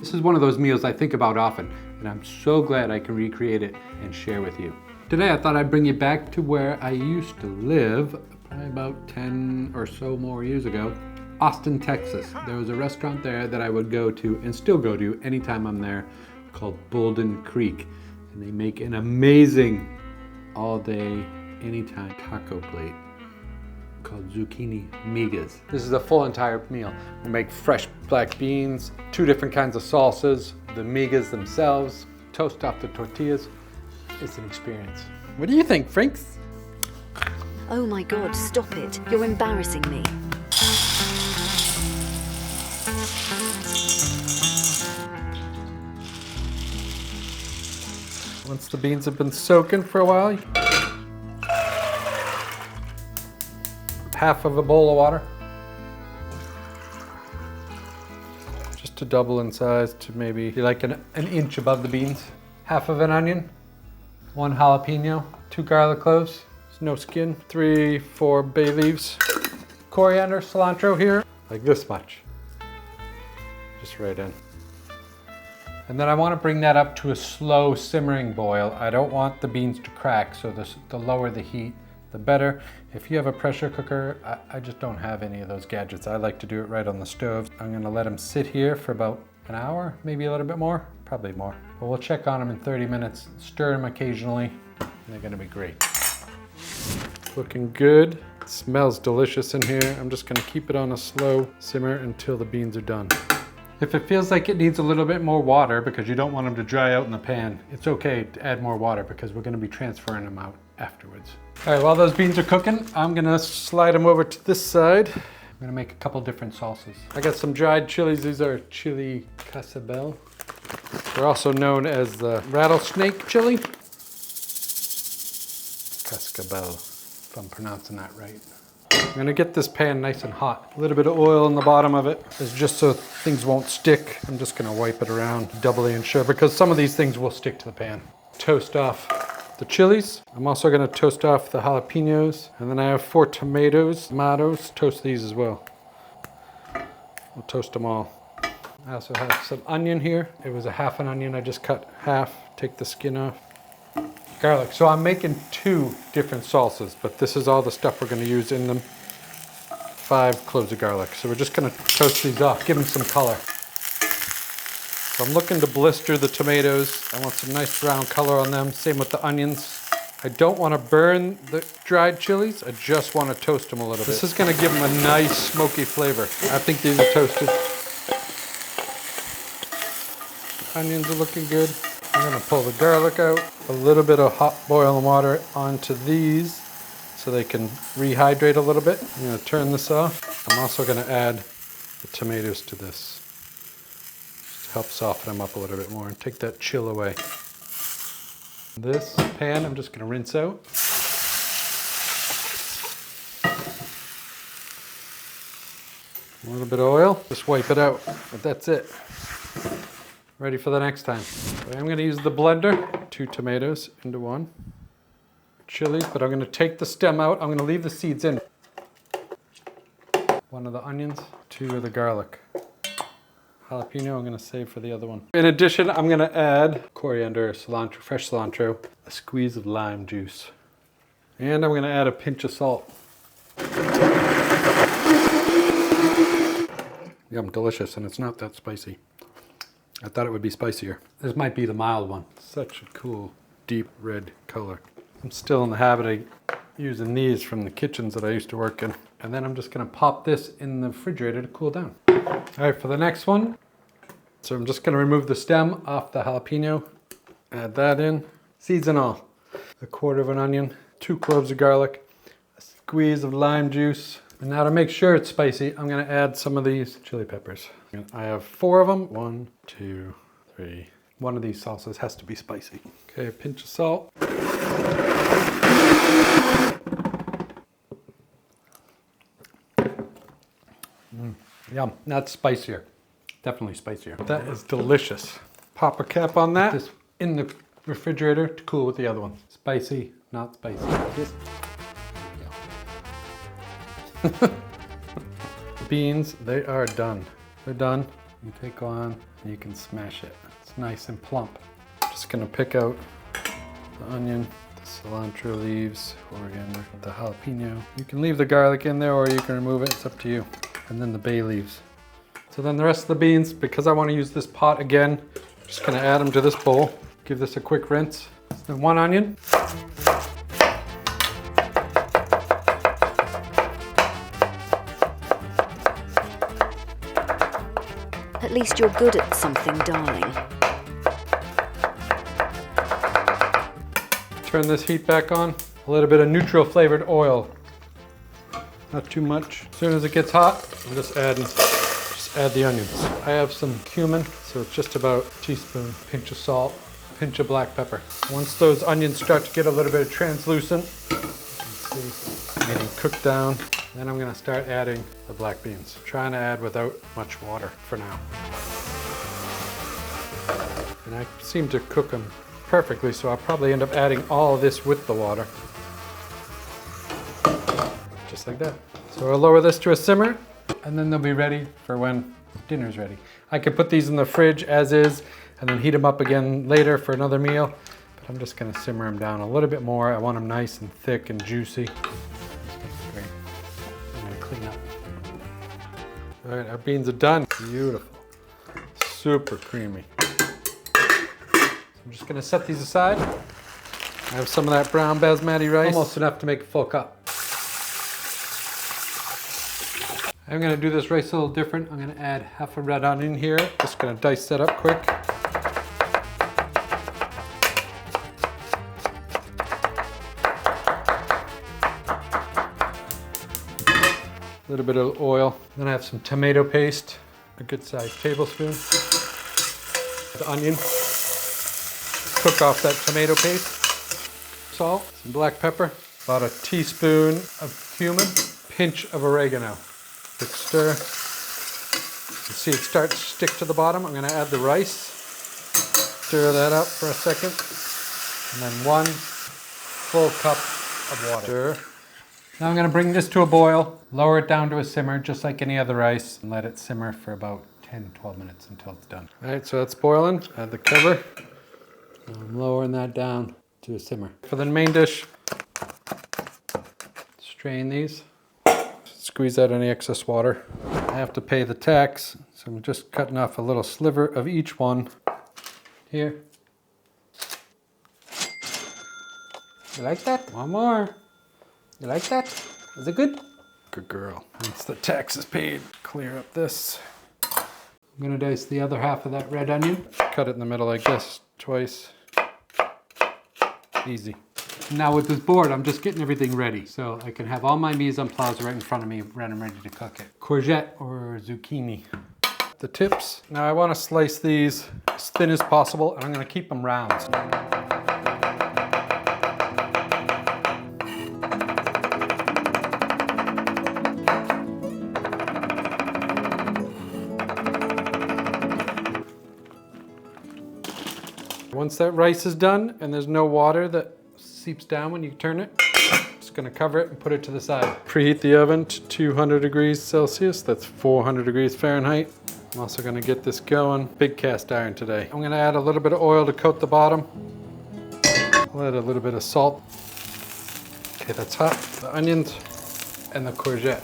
This is one of those meals I think about often, and I'm so glad I can recreate it and share with you. Today I thought I'd bring you back to where I used to live, probably about 10 or so more years ago. Austin, Texas. There was a restaurant there that I would go to and still go to anytime I'm there called Bouldin Creek. And they make an amazing all day, anytime taco plate called Zucchini Migas. This is a full entire meal. We make fresh black beans, 2 different kinds of salsas, the migas themselves, toast off the tortillas. It's an experience. What do you think, Franks? Oh my God, stop it. You're embarrassing me. Once the beans have been soaking for a while, half of a bowl of water, just to double in size to maybe like an inch above the beans. Half of an onion, 1 jalapeno, 2 garlic cloves, no skin, 3, 4 bay leaves, coriander, cilantro here, like this much, just right in. And then I want to bring that up to a slow simmering boil. I don't want the beans to crack, so the lower the heat, the better. If you have a pressure cooker, I just don't have any of those gadgets. I like to do it right on the stove. I'm gonna let them sit here for about an hour, maybe a little bit more, probably more. But we'll check on them in 30 minutes, stir them occasionally, and they're gonna be great. Looking good. It smells delicious in here. I'm just gonna keep it on a slow simmer until the beans are done. If it feels like it needs a little bit more water because you don't want them to dry out in the pan, it's okay to add more water because we're gonna be transferring them out afterwards. All right, while those beans are cooking, I'm gonna slide them over to this side. I'm gonna make a couple different salsas. I got some dried chilies. These are chili casabel. They're also known as the rattlesnake chili. Cascabel, if I'm pronouncing that right. I'm gonna get this pan nice and hot. A little bit of oil on the bottom of it is just so things won't stick. I'm just gonna wipe it around, doubly ensure, because some of these things will stick to the pan. Toast off the chilies. I'm also gonna toast off the jalapenos. And then I have 4 tomatoes. Toast these as well. We'll toast them all. I also have some onion here. It was a half an onion. I just cut half, take the skin off. Garlic. So I'm making 2 different salsas, but this is all the stuff we're going to use in them. 5 cloves of garlic. So we're just going to toast these off, give them some color. So I'm looking to blister the tomatoes. I want some nice brown color on them. Same with the onions. I don't want to burn the dried chilies. I just want to toast them a little bit. This is going to give them a nice smoky flavor. I think these are toasted. Onions are looking good. I'm gonna pull the garlic out, a little bit of hot boiling water onto these so they can rehydrate a little bit. I'm gonna turn this off. I'm also gonna add the tomatoes to this. Just to help soften them up a little bit more and take that chill away. This pan I'm just gonna rinse out. A little bit of oil, just wipe it out, but that's it. Ready for the next time. So I'm gonna use the blender, 2 tomatoes into 1. Chilies, but I'm gonna take the stem out. I'm gonna leave the seeds in. 1 of the onions, 2 of the garlic. Jalapeno I'm gonna save for the other one. In addition, I'm gonna add coriander, cilantro, fresh cilantro, a squeeze of lime juice. And I'm gonna add a pinch of salt. Yum, delicious, and it's not that spicy. I thought it would be spicier. This might be the mild one. Such a cool, deep red color. I'm still in the habit of using these from the kitchens that I used to work in. And then I'm just gonna pop this in the refrigerator to cool down. All right, for the next one. So I'm just gonna remove the stem off the jalapeno. Add that in, seeds and all. 1/4 of an onion, 2 cloves of garlic, a squeeze of lime juice. And now to make sure it's spicy, I'm gonna add some of these chili peppers. I have 4 of them. 1, 2, 3. One of these salsas has to be spicy. Okay, a pinch of salt. Yum, that's spicier. Definitely spicier. That is delicious. Pop a cap on that. Just in the refrigerator to cool with the other one. Spicy, not spicy. Just beans, they are done. They're done. You take on and you can smash it. It's nice and plump. Just gonna pick out the onion, the cilantro leaves, coriander, the jalapeno. You can leave the garlic in there or you can remove it, it's up to you. And then the bay leaves. So then the rest of the beans, because I want to use this pot again, I'm just gonna add them to this bowl. Give this a quick rinse. Then 1 onion. At least you're good at something, darling. Turn this heat back on. A little bit of neutral flavored oil. Not too much. As soon as it gets hot, I'm just add the onions. I have some cumin, so it's just about a teaspoon, pinch of salt, pinch of black pepper. Once those onions start to get a little bit of translucent, you can see getting cooked down, then I'm gonna start adding the black beans. Trying to add without much water for now. And I seem to cook them perfectly, so I'll probably end up adding all of this with the water. Just like that. So I'll lower this to a simmer, and then they'll be ready for when dinner's ready. I could put these in the fridge as is, and then heat them up again later for another meal, but I'm just gonna simmer them down a little bit more. I want them nice and thick and juicy. Great. I'm gonna clean up. All right, our beans are done. Beautiful. Super creamy. I'm just gonna set these aside. I have some of that brown basmati rice. Almost enough to make a full cup. I'm gonna do this rice a little different. I'm gonna add half a red onion here. Just gonna dice that up quick. A little bit of oil. Then I have some tomato paste, a good sized tablespoon. The onion. Cook off that tomato paste. Salt, some black pepper, about a teaspoon of cumin, pinch of oregano. Quick stir. You see it start to stick to the bottom. I'm gonna add the rice. Stir that up for a second. And then 1 full cup of water. Stir. Now I'm gonna bring this to a boil, lower it down to a simmer, just like any other rice, and let it simmer for about 10, 12 minutes until it's done. All right, so that's boiling. Add the cover. I'm lowering that down to a simmer. For the main dish, strain these. Squeeze out any excess water. I have to pay the tax, so I'm just cutting off a little sliver of each one. Here. You like that? One more. You like that? Is it good? Good girl. Once the tax is paid, clear up this. I'm gonna dice the other half of that red onion. Cut it in the middle like this, twice. Easy. Now with this board, I'm just getting everything ready. So I can have all my mise en place right in front of me when I'm ready to cook it. Courgette or zucchini. The tips. Now I want to slice these as thin as possible, and I'm going to keep them round. Once that rice is done and there's no water that seeps down when you turn it, just gonna cover it and put it to the side. Preheat the oven to 200 degrees Celsius, that's 400 degrees Fahrenheit. I'm also gonna get this going. Big cast iron today. I'm gonna add a little bit of oil to coat the bottom. I'll add a little bit of salt. Okay, that's hot. The onions and the courgette,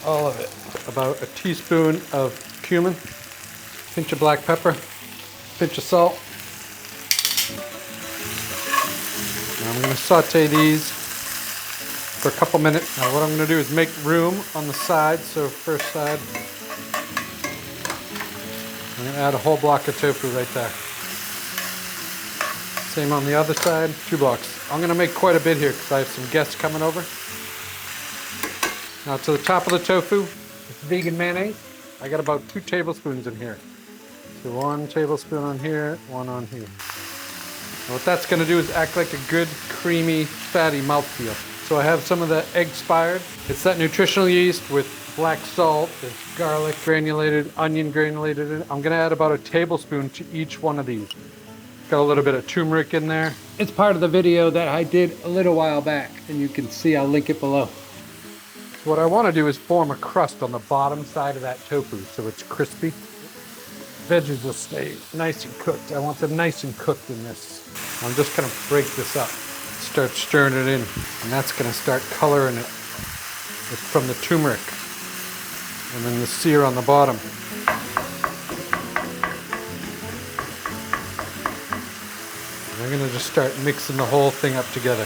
all of it. About a teaspoon of cumin, pinch of black pepper, pinch of salt. Now I'm going to saute these for a couple minutes. Now what I'm going to do is make room on the side. So first side, I'm going to add a whole block of tofu right there. Same on the other side, 2 blocks. I'm going to make quite a bit here because I have some guests coming over. Now to the top of the tofu, it's vegan mayonnaise. I got about 2 tablespoons in here. So 1 tablespoon on here, 1 on here. And what that's going to do is act like a good, creamy, fatty mouthfeel. So I have some of the egg-spired. It's that nutritional yeast with black salt, there's garlic granulated, onion granulated in it. I'm going to add about a tablespoon to each one of these. Got a little bit of turmeric in there. It's part of the video that I did a little while back, and you can see, I'll link it below. So what I want to do is form a crust on the bottom side of that tofu so it's crispy. veggies will stay nice and cooked. I want them nice and cooked in this. I'm just gonna break this up, start stirring it in, and that's gonna start coloring it. It's from the turmeric, and then the sear on the bottom. And I'm gonna just start mixing the whole thing up together.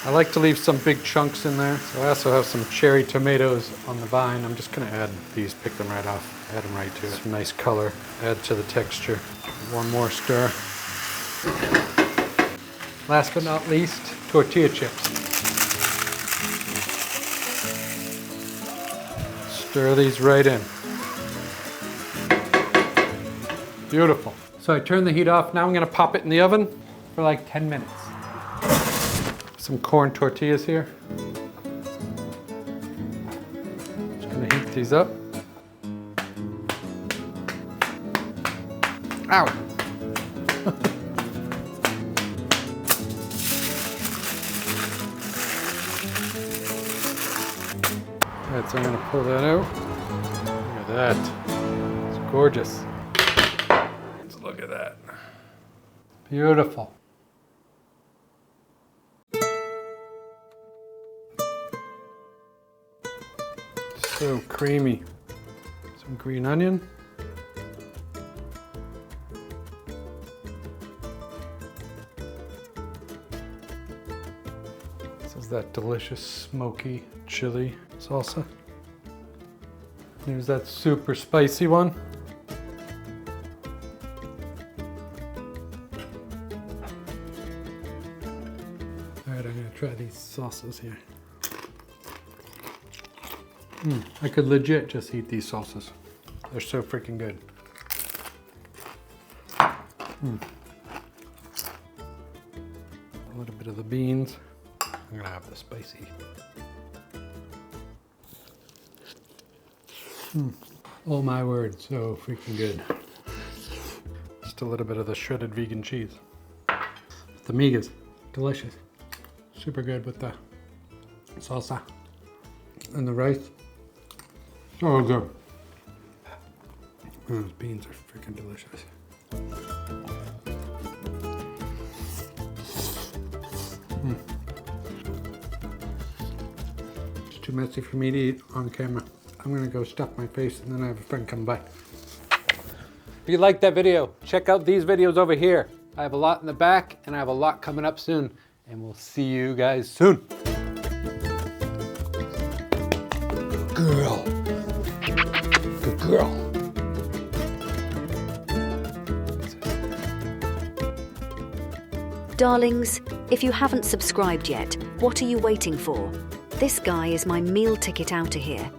I like to leave some big chunks in there. So I also have some cherry tomatoes on the vine. I'm just gonna add these, pick them right off, add them right to it. Some nice color, add to the texture. One more stir. Last but not least, tortilla chips. Stir these right in. Beautiful. So I turn the heat off. Now I'm gonna pop it in the oven for like 10 minutes. Some corn tortillas here. Just gonna heat these up. Ow! Alright, so I'm gonna pull that out. Look at that. It's gorgeous. Let's look at that. Beautiful. So creamy. Some green onion. This is that delicious smoky chili salsa. There's that super spicy one. All right, I'm gonna try these sauces here. I could legit just eat these sauces. They're so freaking good. A little bit of the beans. I'm gonna have the spicy. Oh my word, so freaking good. Just a little bit of the shredded vegan cheese. The migas, delicious. Super good with the salsa and the rice. So good. Those beans are freaking delicious. It's too messy for me to eat on camera. I'm gonna go stuff my face and then I have a friend come by. If you liked that video, check out these videos over here. I have a lot in the back and I have a lot coming up soon. And we'll see you guys soon. Girl. Good girl. Darlings, if you haven't subscribed yet, what are you waiting for? This guy is my meal ticket out of here.